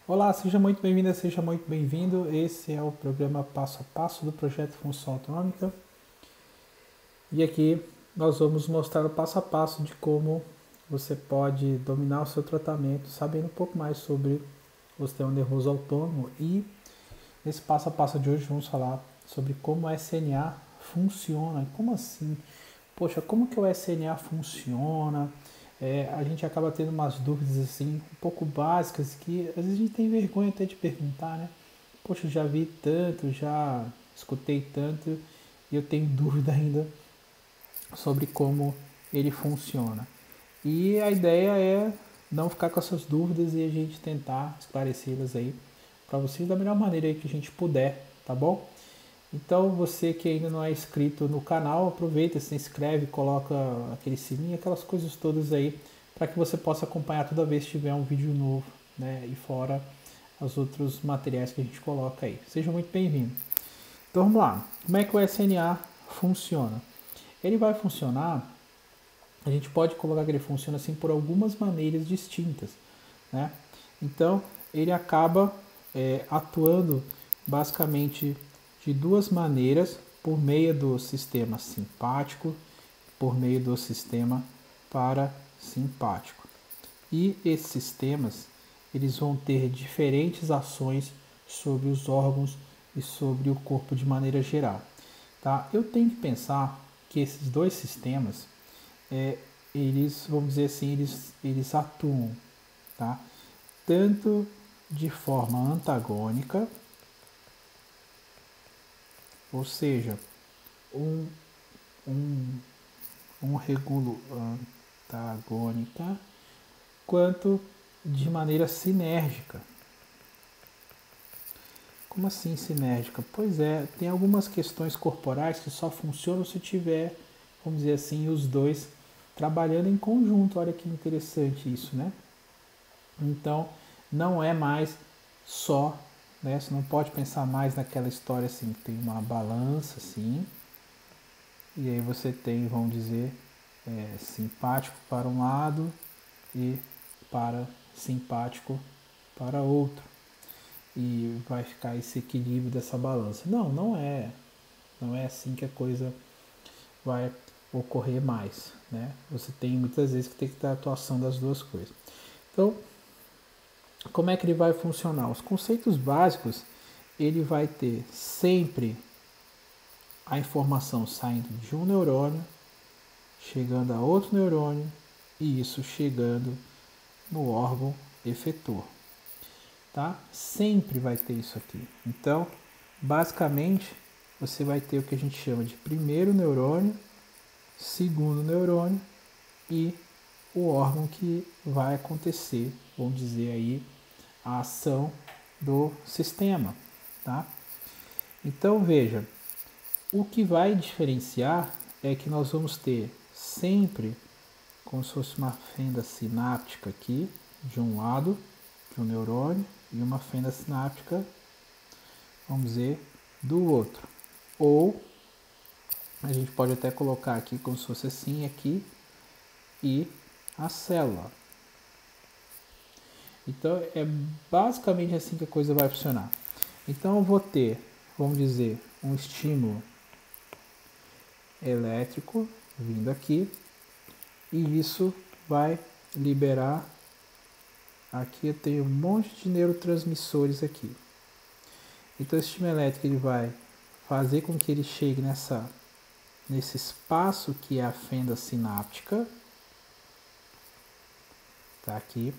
Olá, seja muito bem-vinda, seja muito bem-vindo. Esse é o programa Passo a Passo do projeto Função Autonômica. E aqui nós vamos mostrar o passo a passo de como você pode dominar o seu tratamento, sabendo um pouco mais sobre o sistema nervoso autônomo. E nesse passo a passo de hoje vamos falar sobre como o SNA funciona. Como assim? Poxa, como que o SNA funciona? A gente acaba tendo umas dúvidas assim, um pouco básicas, que às vezes a gente tem vergonha até de perguntar, né? Poxa, eu já vi tanto, já escutei tanto e eu tenho dúvida ainda sobre como ele funciona. E a ideia é não ficar com essas dúvidas e a gente tentar esclarecê-las aí para vocês da melhor maneira aí que a gente puder, tá bom? Então você que ainda não é inscrito no canal, aproveita, se inscreve, coloca aquele sininho, aquelas coisas todas aí, para que você possa acompanhar toda vez que tiver um vídeo novo, né? E fora os outros materiais que a gente coloca aí. Seja muito bem-vindo. Então vamos lá. Como é que o SNA funciona? Ele vai funcionar, a gente pode colocar que ele funciona assim por algumas maneiras distintas, né? Então ele acaba atuando basicamente de duas maneiras, por meio do sistema simpático, por meio do sistema parasimpático. E esses sistemas, eles vão ter diferentes ações sobre os órgãos e sobre o corpo de maneira geral. Tá? Eu tenho que pensar que esses dois sistemas, eles, vamos dizer assim, eles atuam, tá? Tanto de forma antagônica, ou seja, um, um, um regulo antagônica, quanto de maneira sinérgica. Como assim sinérgica? Pois é, tem algumas questões corporais que só funcionam se tiver, vamos dizer assim, os dois trabalhando em conjunto. Olha que interessante isso, né? Então, não é mais só, né? Você não pode pensar mais naquela história assim, que tem uma balança assim, e aí você tem, vamos dizer, simpático para um lado e parasimpático para outro. E vai ficar esse equilíbrio dessa balança. Não, não é. Não é assim que a coisa vai ocorrer mais, né? Você tem muitas vezes que tem que ter a atuação das duas coisas. Então, como é que ele vai funcionar? Os conceitos básicos, ele vai ter sempre a informação saindo de um neurônio, chegando a outro neurônio e isso chegando no órgão efetor. Tá? Sempre vai ter isso aqui. Então, basicamente, você vai ter o que a gente chama de primeiro neurônio, segundo neurônio e o órgão que vai acontecer, vamos dizer aí, a ação do sistema, tá? Então veja, o que vai diferenciar é que nós vamos ter sempre como se fosse uma fenda sináptica aqui, de um lado, de um neurônio, e uma fenda sináptica, vamos dizer, do outro. Ou a gente pode até colocar aqui como se fosse assim aqui e a célula. Então é basicamente assim que a coisa vai funcionar. Então eu vou ter, vamos dizer, um estímulo elétrico vindo aqui e isso vai liberar. Aqui eu tenho um monte de neurotransmissores aqui. Então esse estímulo elétrico ele vai fazer com que ele chegue nesse espaço que é a fenda sináptica. Tá aqui.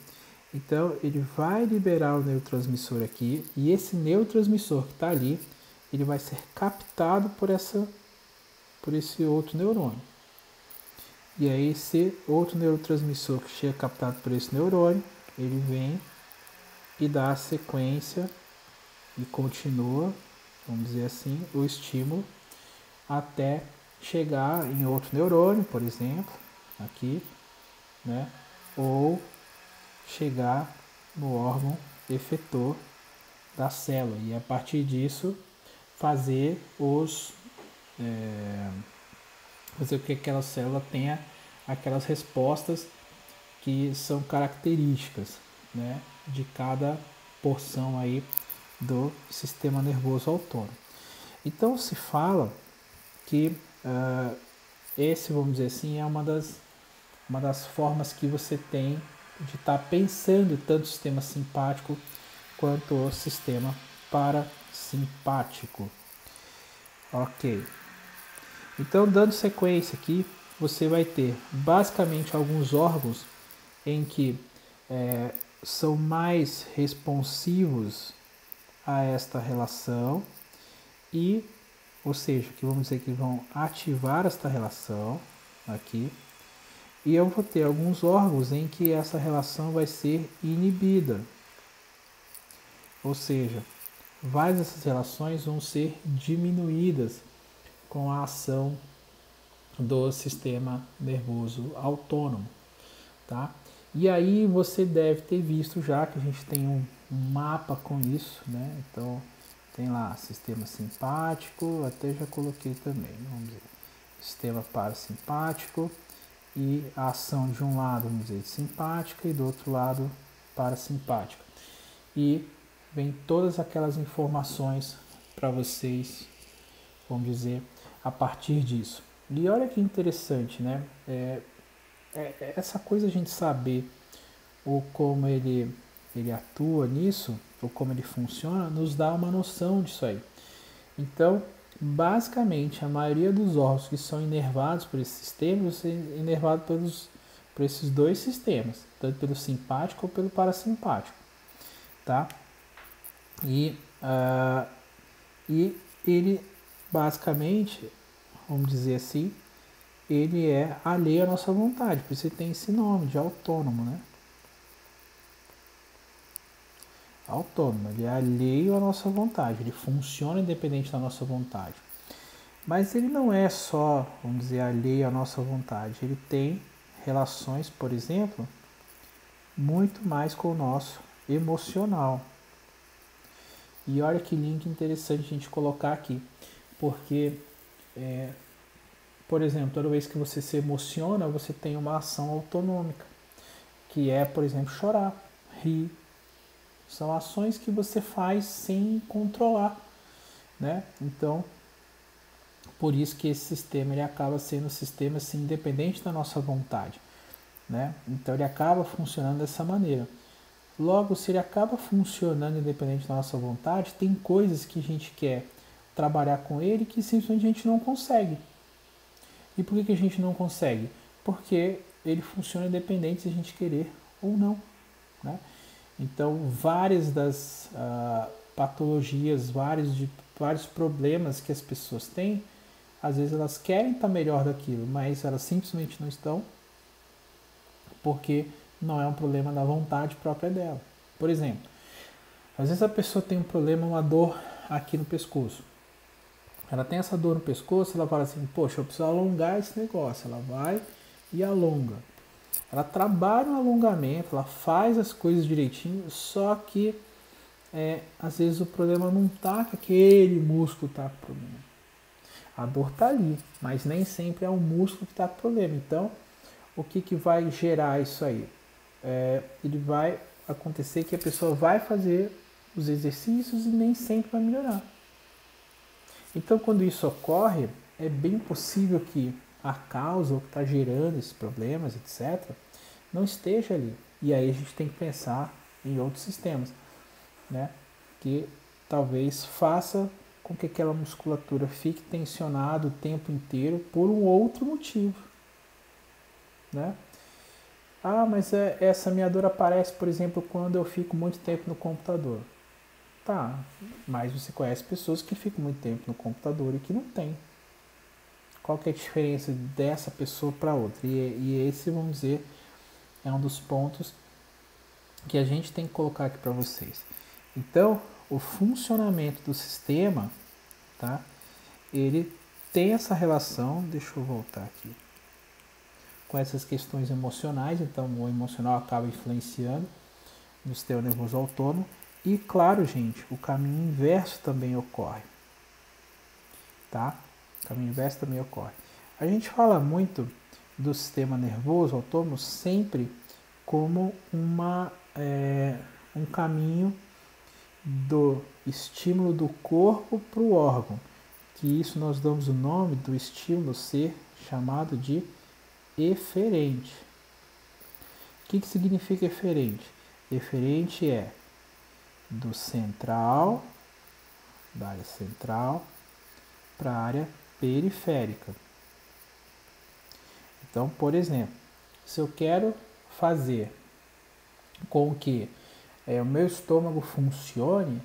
Então ele vai liberar o neurotransmissor aqui e esse neurotransmissor que está ali, ele vai ser captado por esse outro neurônio. E aí esse outro neurotransmissor que chega captado por esse neurônio, ele vem e dá a sequência e continua, vamos dizer assim, o estímulo até chegar em outro neurônio, por exemplo, aqui, né? Ou chegar no órgão efetor da célula e a partir disso fazer fazer com que aquela célula tenha aquelas respostas que são características, né, de cada porção aí do sistema nervoso autônomo. Então se fala que esse, vamos dizer assim, é uma das formas que você tem de estar pensando tanto o sistema simpático quanto o sistema parasimpático. Ok. Então, dando sequência aqui, você vai ter basicamente alguns órgãos em que são mais responsivos a esta relação e, ou seja, que vamos dizer que vão ativar esta relação aqui. E eu vou ter alguns órgãos em que essa relação vai ser inibida, ou seja, várias dessas relações vão ser diminuídas com a ação do sistema nervoso autônomo, tá? E aí você deve ter visto já que a gente tem um mapa com isso, né? Então tem lá sistema simpático, até já coloquei também, vamos dizer, sistema parasimpático e a ação de um lado, vamos dizer, simpática e do outro lado parasimpática. E vem todas aquelas informações para vocês, vamos dizer, a partir disso. E olha que interessante, né? Essa coisa a gente saber ou como ele atua nisso, ou como ele funciona, nos dá uma noção disso aí. Então, basicamente, a maioria dos órgãos que são inervados por esse sistema são inervados por esses dois sistemas, tanto pelo simpático ou pelo parasimpático, tá? E ele, basicamente, vamos dizer assim, ele é alheio à nossa vontade, por isso ele tem esse nome de autônomo, né? Autônomo, ele é alheio à nossa vontade, ele funciona independente da nossa vontade. Mas ele não é só, vamos dizer, alheio à nossa vontade, ele tem relações, por exemplo, muito mais com o nosso emocional. E olha que link interessante a gente colocar aqui, porque, por exemplo, toda vez que você se emociona, você tem uma ação autonômica, que é, por exemplo, chorar, rir. São ações que você faz sem controlar, né? Então, por isso que esse sistema ele acaba sendo um sistema assim, independente da nossa vontade, né? Então, ele acaba funcionando dessa maneira. Logo, se ele acaba funcionando independente da nossa vontade, tem coisas que a gente quer trabalhar com ele que simplesmente a gente não consegue. E por que a gente não consegue? Porque ele funciona independente se a gente querer ou não, né? Então, várias das patologias, vários problemas que as pessoas têm, às vezes elas querem estar melhor daquilo, mas elas simplesmente não estão, porque não é um problema da vontade própria dela. Por exemplo, às vezes a pessoa tem um problema, uma dor aqui no pescoço. Ela tem essa dor no pescoço, ela fala assim, poxa, eu preciso alongar esse negócio. Ela vai e alonga. Ela trabalha o alongamento, ela faz as coisas direitinho, só que às vezes o problema não está que aquele músculo está com problema. A dor está ali, mas nem sempre é o músculo que está com problema. Então, o que vai gerar isso aí? Ele vai acontecer que a pessoa vai fazer os exercícios e nem sempre vai melhorar. Então, quando isso ocorre, é bem possível que a causa, o que está gerando esses problemas, etc., não esteja ali. E aí a gente tem que pensar em outros sistemas, né? Que talvez faça com que aquela musculatura fique tensionada o tempo inteiro por um outro motivo, né? Ah, mas essa minha dor aparece, por exemplo, quando eu fico muito tempo no computador. Tá, mas você conhece pessoas que ficam muito tempo no computador e que não tem. Qual que é a diferença dessa pessoa para outra? E esse, vamos dizer, é um dos pontos que a gente tem que colocar aqui para vocês. Então, o funcionamento do sistema, tá? Ele tem essa relação, deixa eu voltar aqui, com essas questões emocionais. Então, o emocional acaba influenciando no sistema nervoso autônomo. E, claro, gente, o caminho inverso também ocorre, tá? O caminho inverso também ocorre. A gente fala muito do sistema nervoso autônomo sempre como um caminho, do estímulo do corpo para o órgão, que isso nós damos o nome do estímulo ser chamado de eferente. O que significa eferente? Eferente é do central, da área central, para a área periférica. Então, por exemplo, se eu quero fazer com que o meu estômago funcione,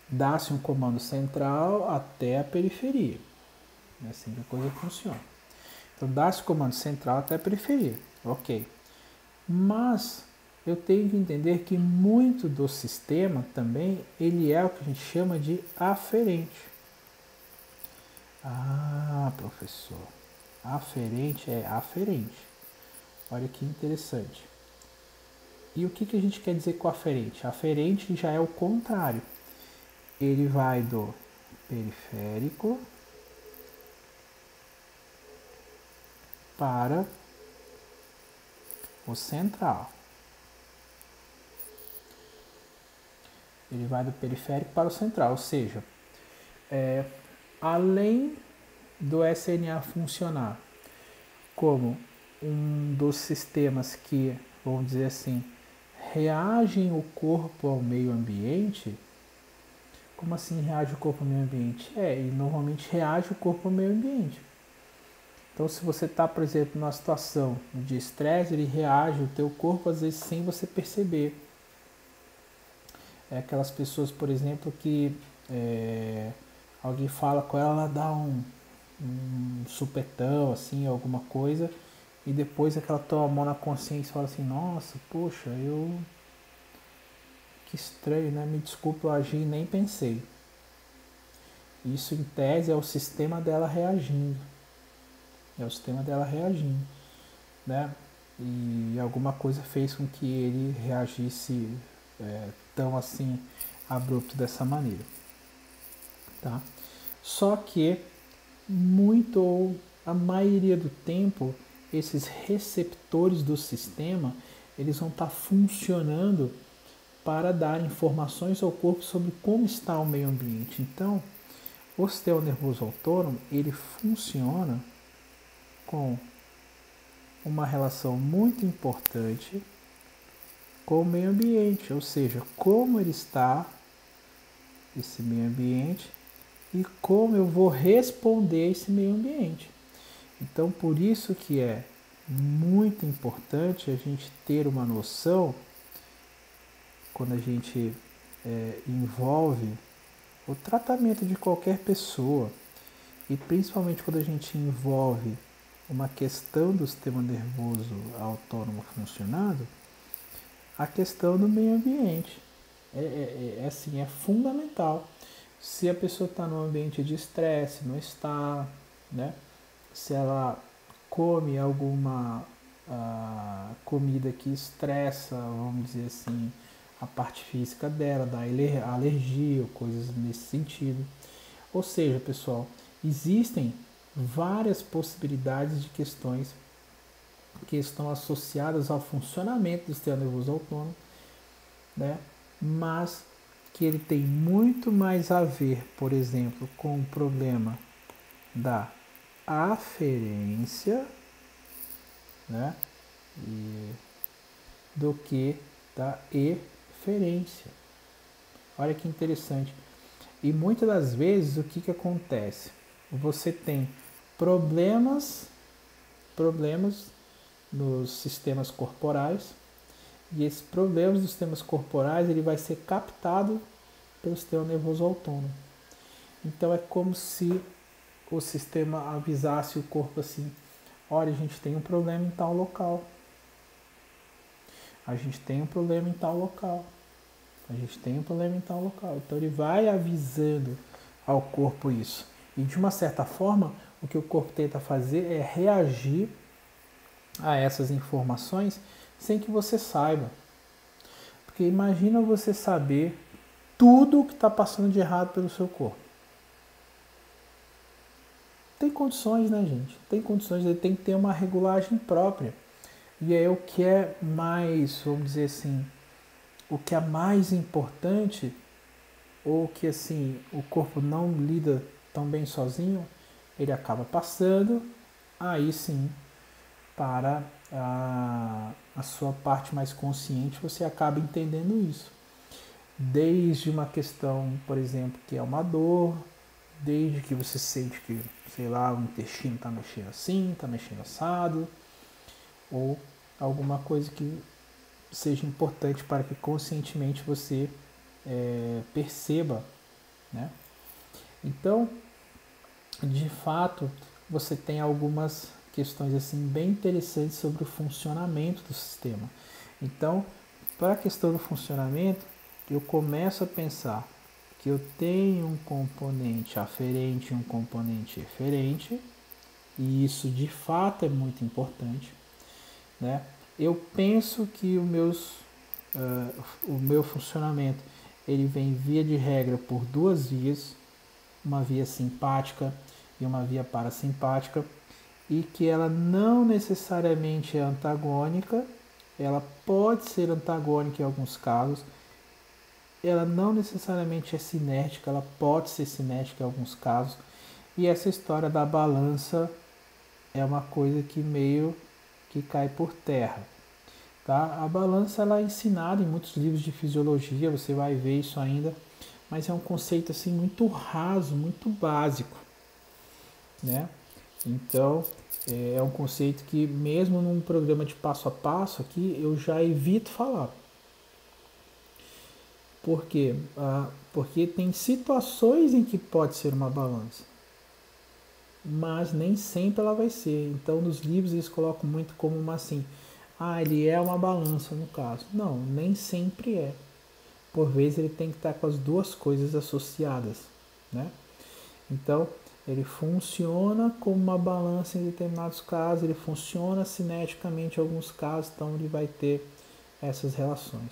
dá-se um comando central até a periferia. É assim que a coisa funciona. Então, dá-se o comando central até a periferia. Ok. Mas eu tenho que entender que muito do sistema também, ele é o que a gente chama de aferente. Ah, professor, aferente é aferente. Olha que interessante. E o que a gente quer dizer com aferente? Aferente já é o contrário. Ele vai do periférico para o central. Ele vai do periférico para o central, ou seja, além do SNA funcionar como um dos sistemas que, vamos dizer assim, reagem o corpo ao meio ambiente. Como assim reage o corpo ao meio ambiente? Ele normalmente reage o corpo ao meio ambiente. Então, se você está, por exemplo, numa situação de estresse, ele reage o teu corpo, às vezes, sem você perceber. É aquelas pessoas, por exemplo, que alguém fala com ela, ela dá um supetão, assim, alguma coisa, e depois é que ela toma a mão na consciência e fala assim, nossa, poxa, que estranho, né? Me desculpe, eu agi e nem pensei. Isso, em tese, é o sistema dela reagindo. É o sistema dela reagindo, né? E alguma coisa fez com que ele reagisse tão assim abrupto dessa maneira, tá? Só que muito ou a maioria do tempo esses receptores do sistema eles vão estar funcionando para dar informações ao corpo sobre como está o meio ambiente. Então, o sistema nervoso autônomo ele funciona com uma relação muito importante com o meio ambiente, ou seja, como ele está, esse meio ambiente, e como eu vou responder a esse meio ambiente. Então, por isso que é muito importante a gente ter uma noção, quando a gente envolve o tratamento de qualquer pessoa, e principalmente quando a gente envolve uma questão do sistema nervoso autônomo funcionando, a questão do meio ambiente. Assim, é fundamental. Se a pessoa está num ambiente de estresse, não está, né? Se ela come alguma comida que estressa, vamos dizer assim, a parte física dela, dá alergia ou coisas nesse sentido. Ou seja, pessoal, existem várias possibilidades de questões que estão associadas ao funcionamento do sistema nervoso autônomo, né? Mas que ele tem muito mais a ver, por exemplo, com o problema da aferência, né? Do que da eferência. Olha que interessante. E muitas das vezes o que acontece? Você tem problemas nos sistemas corporais, e esses problemas dos sistemas corporais ele vai ser captado pelo sistema nervoso autônomo. Então é como se o sistema avisasse o corpo assim, olha, a gente tem um problema em tal local. A gente tem um problema em tal local. A gente tem um problema em tal local. Então ele vai avisando ao corpo isso. E de uma certa forma, o que o corpo tenta fazer é reagir a essas informações sem que você saiba. Porque imagina você saber tudo o que está passando de errado pelo seu corpo. Tem condições, né, gente? Tem condições, ele tem que ter uma regulagem própria. E é o que é mais, vamos dizer assim, o que é mais importante, ou que assim o corpo não lida tão bem sozinho, ele acaba passando, aí sim, para a sua parte mais consciente, você acaba entendendo isso. Desde uma questão, por exemplo, que é uma dor, desde que você sente que, sei lá, o intestino está mexendo assim, está mexendo assado, ou alguma coisa que seja importante para que conscientemente você perceba, né? Então, de fato, você tem algumas questões assim bem interessantes sobre o funcionamento do sistema. Então, para a questão do funcionamento, eu começo a pensar que eu tenho um componente aferente e um componente eferente, e isso de fato é muito importante, né? Eu penso que o meu funcionamento ele vem via de regra por duas vias, uma via simpática e uma via parasimpática, e que ela não necessariamente é antagônica, ela pode ser antagônica em alguns casos, ela não necessariamente é cinética, ela pode ser cinética em alguns casos, e essa história da balança é uma coisa que meio que cai por terra. Tá? A balança ela é ensinada em muitos livros de fisiologia, você vai ver isso ainda, mas é um conceito assim muito raso, muito básico, né? Então é um conceito que mesmo num programa de passo a passo aqui eu já evito falar. Por quê? Porque tem situações em que pode ser uma balança, mas nem sempre ela vai ser. Então nos livros eles colocam muito como uma assim, ele é uma balança no caso. Não, nem sempre é. Por vezes ele tem que estar com as duas coisas associadas, né? Então, ele funciona como uma balança em determinados casos, ele funciona cineticamente em alguns casos, então ele vai ter essas relações.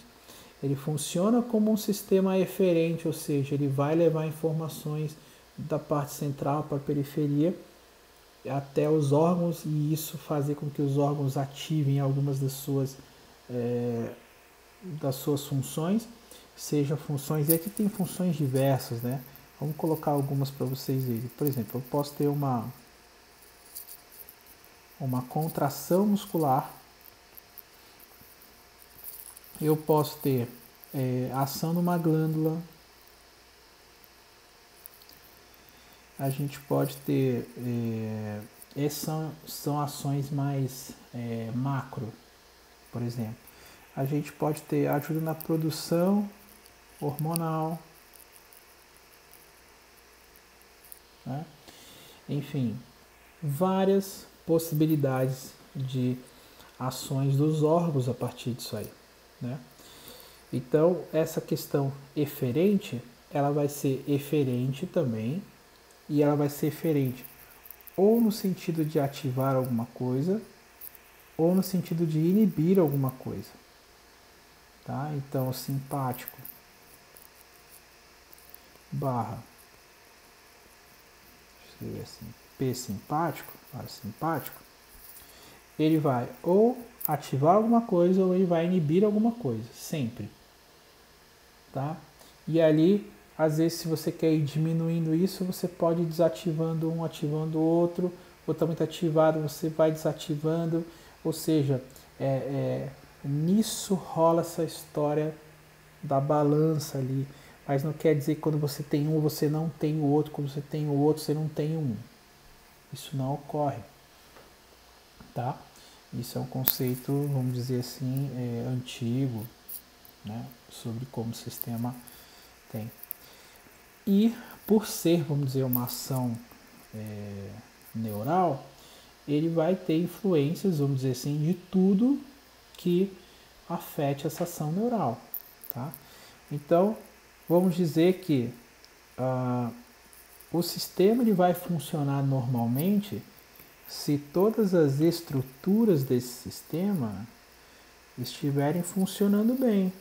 Ele funciona como um sistema eferente, ou seja, ele vai levar informações da parte central para a periferia até os órgãos e isso fazer com que os órgãos ativem algumas das suas funções, seja funções, e aqui tem funções diversas, né? Vamos colocar algumas para vocês verem. Por exemplo, eu posso ter uma contração muscular, eu posso ter ação numa glândula, a gente pode ter, essas são ações mais macro, por exemplo. A gente pode ter ajuda na produção hormonal, né? Enfim, várias possibilidades de ações dos órgãos a partir disso aí, né? Então, essa questão eferente, ela vai ser eferente também, e ela vai ser eferente ou no sentido de ativar alguma coisa, ou no sentido de inibir alguma coisa, tá? Então, simpático barra, assim, P simpático, simpático, ele vai ou ativar alguma coisa ou ele vai inibir alguma coisa, sempre, tá? E ali, às vezes, se você quer ir diminuindo isso, você pode ir desativando um, ativando o outro, ou está muito ativado, você vai desativando, ou seja, nisso rola essa história da balança ali, mas não quer dizer que quando você tem um, você não tem o outro, quando você tem o outro, você não tem um. Isso não ocorre, tá? Isso é um conceito, vamos dizer assim, antigo, né, sobre como o sistema tem. E por ser, vamos dizer, uma ação neural, ele vai ter influências, vamos dizer assim, de tudo que afete essa ação neural, tá? Então, vamos dizer que o sistema ele vai funcionar normalmente se todas as estruturas desse sistema estiverem funcionando bem.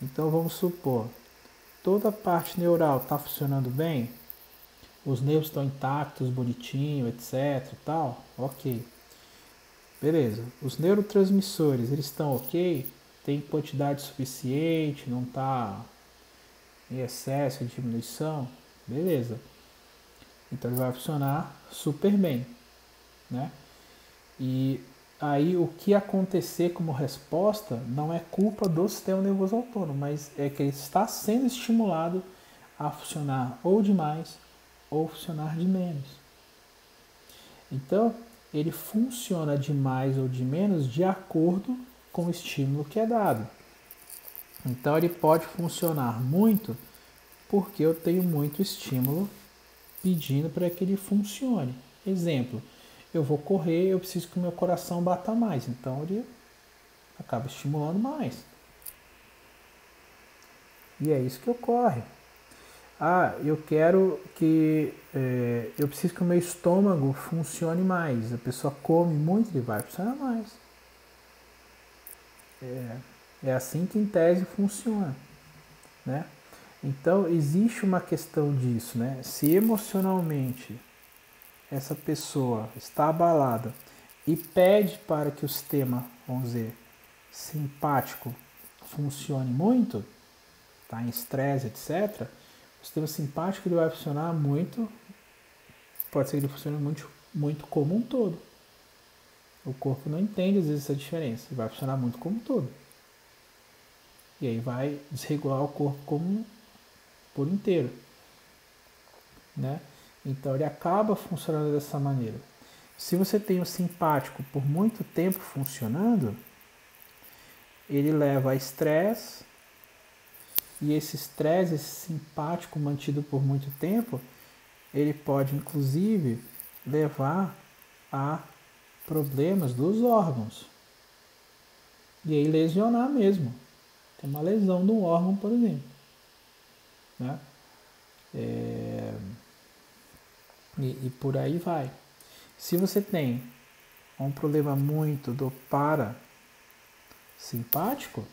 Então vamos supor, toda a parte neural está funcionando bem, os nervos estão intactos, bonitinho, etc. Tal, ok. Beleza. Os neurotransmissores, eles estão ok? tem quantidade suficiente, não está em excesso, em diminuição, beleza. Então ele vai funcionar super bem, né? E aí o que acontecer como resposta não é culpa do sistema nervoso autônomo, mas é que ele está sendo estimulado a funcionar ou de mais ou funcionar de menos. Então, ele funciona de mais ou de menos de acordo com o estímulo que é dado. Então, ele pode funcionar muito porque eu tenho muito estímulo pedindo para que ele funcione. Exemplo, eu vou correr, eu preciso que o meu coração bata mais, então ele acaba estimulando mais. E é isso que ocorre. Ah, eu quero que eu preciso que o meu estômago funcione mais. A pessoa come muito, ele vai funcionar mais. É assim que em tese funciona, né? Então existe uma questão disso, né? Se emocionalmente essa pessoa está abalada e pede para que o sistema, vamos dizer, simpático funcione muito, tá em estresse, etc., o sistema simpático ele vai funcionar muito, pode ser que ele funcione muito, muito como um todo. O corpo não entende às vezes essa diferença, ele vai funcionar muito como um todo. E aí vai desregular o corpo como por inteiro, né? Então ele acaba funcionando dessa maneira. Se você tem o simpático por muito tempo funcionando, ele leva a estresse, e esse estresse, esse simpático mantido por muito tempo, ele pode inclusive levar a problemas dos órgãos. E aí lesionar mesmo. Tem uma lesão do órgão, por exemplo. Né? E por aí vai. Se você tem um problema muito do parasimpático,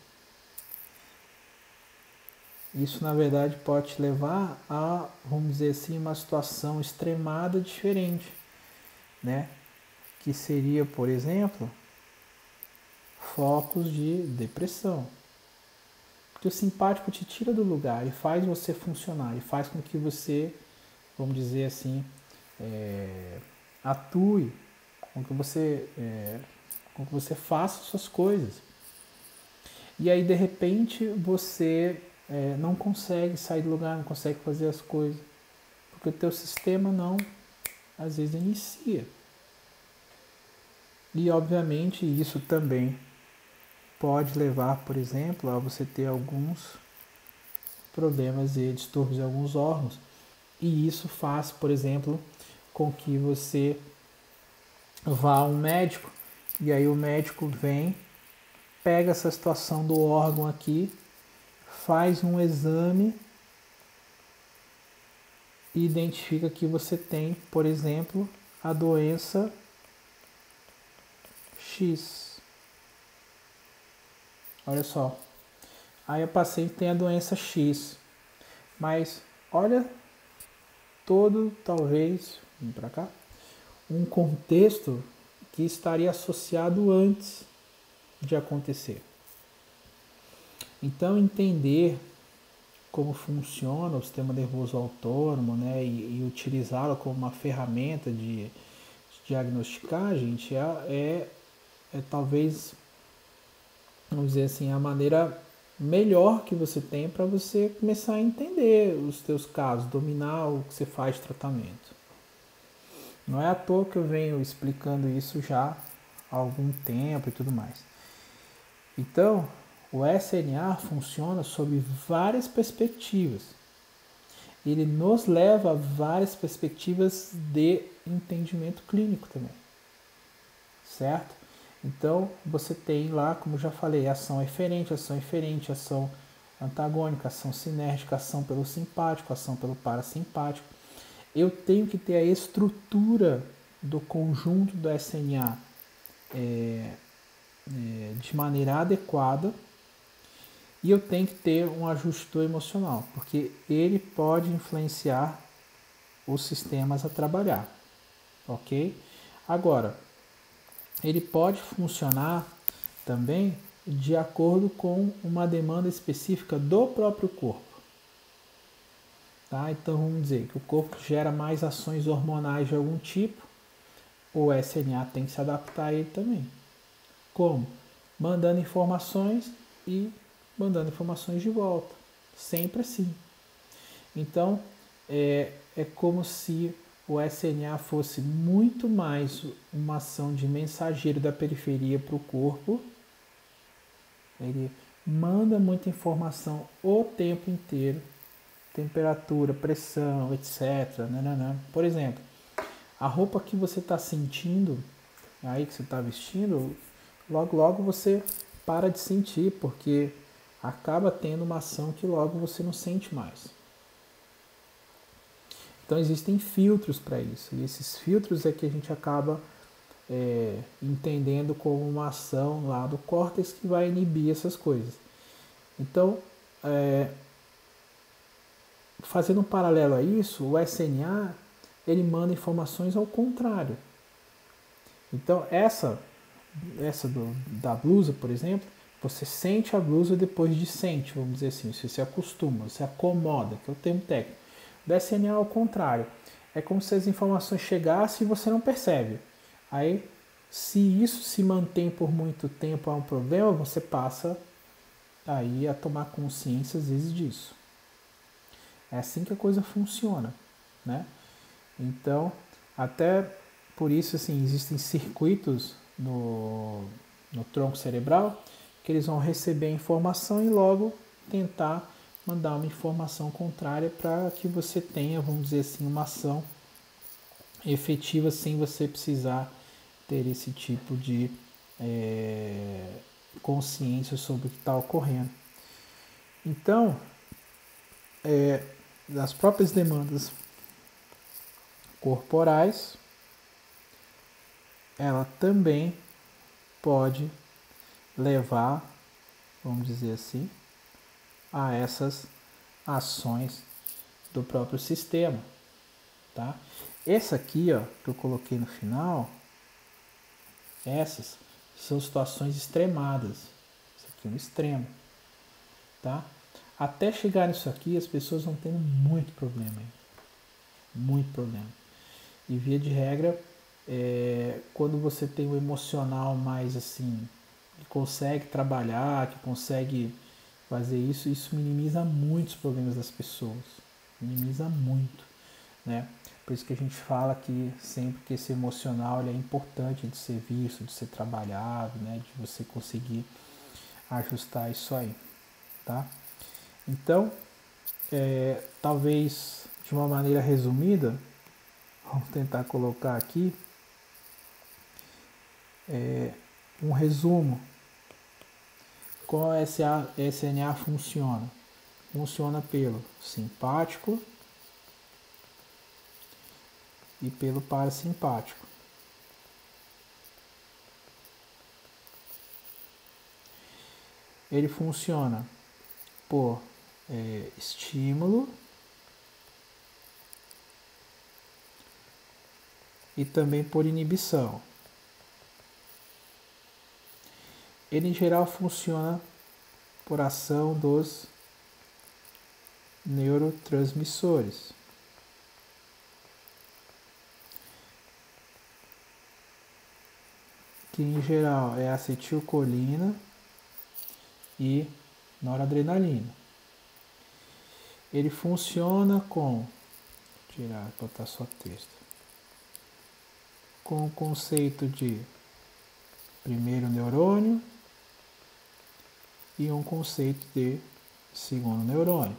isso na verdade pode te levar a, vamos dizer assim, uma situação extremada diferente, né? Que seria, por exemplo, focos de depressão. Porque o simpático te tira do lugar e faz você funcionar, e faz com que você, vamos dizer assim, atue, com que você faça suas coisas. E aí, de repente, você não consegue sair do lugar, não consegue fazer as coisas, porque o teu sistema não, às vezes, inicia. E, obviamente, isso também pode levar, por exemplo, a você ter alguns problemas e distúrbios em alguns órgãos. E isso faz, por exemplo, com que você vá a um médico e aí o médico vem, pega essa situação do órgão aqui, faz um exame e identifica que você tem, por exemplo, a doença X. Olha só. Aí a paciente tem a doença X. Mas olha todo, talvez, vem para cá, um contexto que estaria associado antes de acontecer. Então, entender como funciona o sistema nervoso autônomo, né, e utilizá-lo como uma ferramenta de diagnosticar, gente, é talvez, vamos dizer assim, a maneira melhor que você tem para você começar a entender os teus casos, dominar o que você faz de tratamento. Não é à toa que eu venho explicando isso já há algum tempo e tudo mais. Então, o SNA funciona sob várias perspectivas. Ele nos leva a várias perspectivas de entendimento clínico também. Certo? Então, você tem lá, como já falei, ação eferente, ação antagônica, ação sinérgica, ação pelo simpático, ação pelo parasimpático. Eu tenho que ter a estrutura do conjunto do SNA de maneira adequada e eu tenho que ter um ajustor emocional, porque ele pode influenciar os sistemas a trabalhar, ok? Agora, ele pode funcionar também de acordo com uma demanda específica do próprio corpo. Tá? Então vamos dizer que o corpo gera mais ações hormonais de algum tipo, o SNA tem que se adaptar a ele também. Como? Mandando informações e mandando informações de volta. Sempre assim. Então, é como se o SNA fosse muito mais uma ação de mensageiro da periferia para o corpo. Ele manda muita informação o tempo inteiro. Temperatura, pressão, etc. Nananã. Por exemplo, a roupa que você está sentindo, aí que você está vestindo, logo logo você para de sentir, porque acaba tendo uma ação que logo você não sente mais. Então existem filtros para isso, e esses filtros é que a gente acaba entendendo como uma ação lá do córtex que vai inibir essas coisas. Então, fazendo um paralelo a isso, o SNA ele manda informações ao contrário. Então da blusa, por exemplo, você sente a blusa depois de sente, vamos dizer assim, você se acostuma, você acomoda, que é o termo técnico. O SNA é ao contrário, é como se as informações chegassem e você não percebe. Aí, se isso se mantém por muito tempo é um problema, você passa aí a tomar consciência às vezes disso. É assim que a coisa funciona, né? Então, até por isso, assim, existem circuitos no tronco cerebral que eles vão receber a informação e logo tentar mandar uma informação contrária para que você tenha, vamos dizer assim, uma ação efetiva sem você precisar ter esse tipo de consciência sobre o que está ocorrendo. Então, das próprias demandas corporais, ela também pode levar, vamos dizer assim, a essas ações do próprio sistema, tá? Essa aqui, ó, que eu coloquei no final, essas são situações extremadas. Isso aqui é um extremo, tá? Até chegar nisso aqui, as pessoas vão tendo muito problema, muito problema. E via de regra, quando você tem o emocional mais assim, que consegue trabalhar, que consegue fazer isso, isso minimiza muito os problemas das pessoas, minimiza muito, né? Por isso que a gente fala que sempre que esse emocional ele é importante de ser visto, de ser trabalhado, né? De você conseguir ajustar isso aí, tá? Então, talvez de uma maneira resumida, vamos tentar colocar aqui um resumo. Como a SNA funciona? Funciona pelo simpático e pelo parasimpático. Ele funciona por estímulo e também por inibição. Ele em geral funciona por ação dos neurotransmissores. Que em geral é acetilcolina e noradrenalina. Ele funciona com, botar só texto, com o conceito de primeiro neurônio e um conceito de segundo neurônio.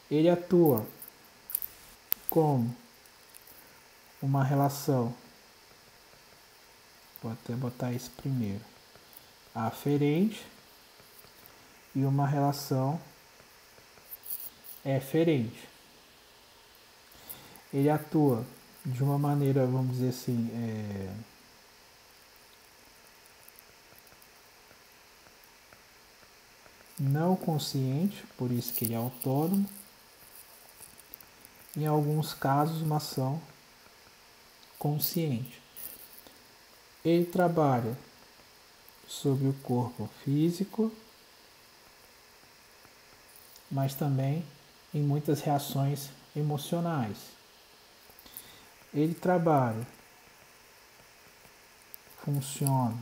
Ele atua como uma relação, vou até botar isso primeiro, aferente e uma relação eferente. Ele atua de uma maneira, vamos dizer assim, não consciente, por isso que ele é autônomo. Em alguns casos, uma ação consciente. Ele trabalha sobre o corpo físico, mas também em muitas reações emocionais. Ele trabalha, funciona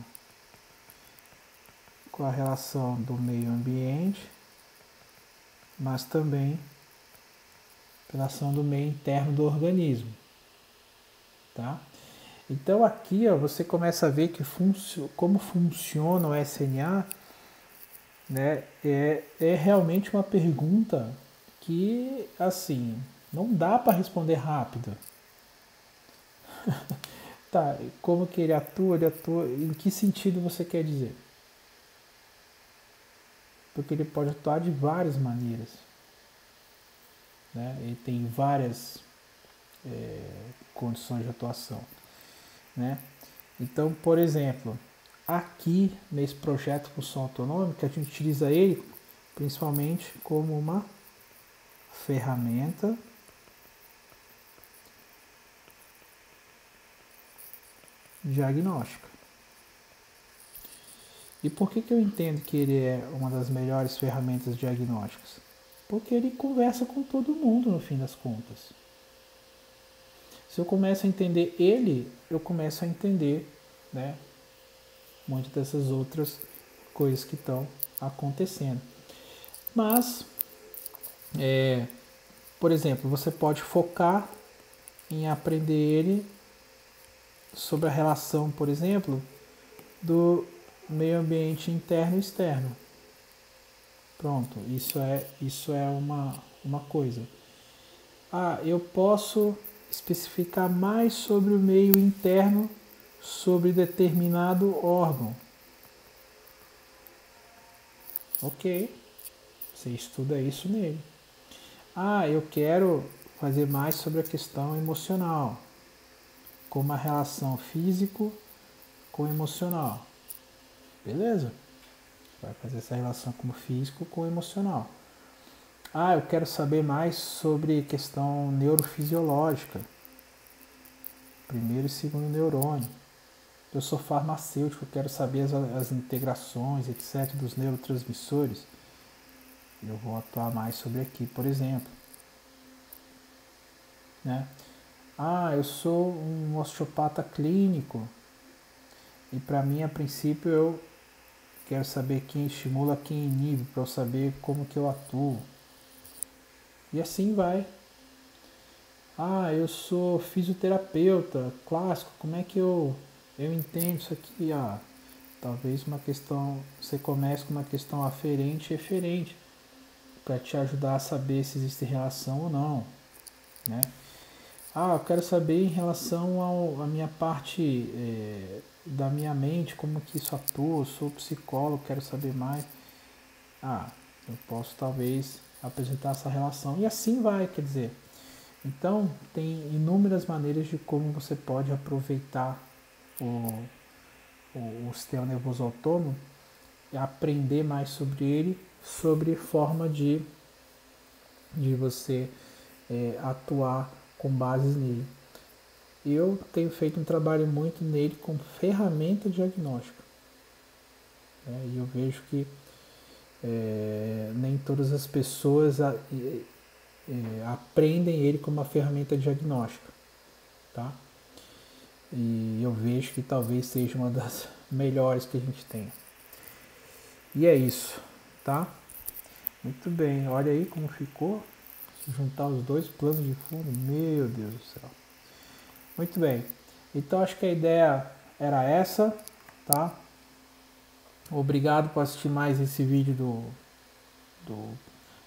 com a relação do meio ambiente, mas também pela ação do meio interno do organismo, tá? Então aqui, ó, você começa a ver que como funciona o SNA, né? É realmente uma pergunta que, assim, não dá para responder rápido. Tá, como que ele atua, em que sentido você quer dizer? Porque ele pode atuar de várias maneiras, né? Ele tem várias condições de atuação, né? Então, por exemplo, aqui nesse projeto Função Autonômica, a gente utiliza ele principalmente como uma ferramenta diagnóstica. E por que eu entendo que ele é uma das melhores ferramentas diagnósticas? Porque ele conversa com todo mundo no fim das contas. Se eu começo a entender ele, eu começo a entender, né, muitas dessas outras coisas que estão acontecendo. Mas, por exemplo, você pode focar em aprender ele sobre a relação, por exemplo, do meio ambiente interno e externo. Pronto, isso é uma coisa. Ah, eu posso especificar mais sobre o meio interno, sobre determinado órgão. Ok, você estuda isso nele. Ah, eu quero fazer mais sobre a questão emocional, como a relação físico com emocional. Beleza? Vai fazer essa relação como físico com emocional. Ah, eu quero saber mais sobre questão neurofisiológica. Primeiro e segundo neurônio. Eu sou farmacêutico, quero saber as integrações, etc., dos neurotransmissores. Eu vou atuar mais sobre aqui, por exemplo. Né? Ah, eu sou um osteopata clínico. E para mim, a princípio, eu quero saber quem estimula, quem inibe, para eu saber como que eu atuo. E assim vai. Ah, eu sou fisioterapeuta clássico, como é que eu entendo isso aqui? Ah, talvez uma questão, você comece com uma questão aferente e eferente, para te ajudar a saber se existe relação ou não, né? Ah, eu quero saber em relação à minha parte da minha mente, como que isso atua, eu sou psicólogo, quero saber mais. Ah, eu posso talvez apresentar essa relação. E assim vai, quer dizer. Então, tem inúmeras maneiras de como você pode aproveitar o sistema nervoso autônomo e aprender mais sobre ele, sobre forma de você atuar com bases nele. Eu tenho feito um trabalho muito nele como ferramenta diagnóstica. Né? E eu vejo que nem todas as pessoas aprendem ele como uma ferramenta diagnóstica. Tá? E eu vejo que talvez seja uma das melhores que a gente tem. E é isso, tá? Muito bem, olha aí como ficou. Se juntar os dois planos de fundo, meu Deus do céu. Muito bem, então acho que a ideia era essa, tá? Obrigado por assistir mais esse vídeo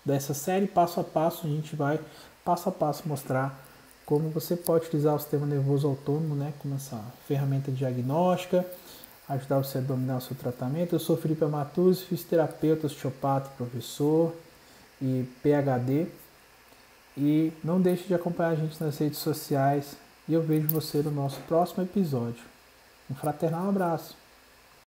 dessa série passo a passo. A gente vai passo a passo mostrar como você pode utilizar o sistema nervoso autônomo, né, como essa ferramenta diagnóstica, ajudar você a dominar o seu tratamento. Eu sou Felipe Amatuzzi, fisioterapeuta, osteopata, professor e PhD. E não deixe de acompanhar a gente nas redes sociais e eu vejo você no nosso próximo episódio. Um fraternal abraço!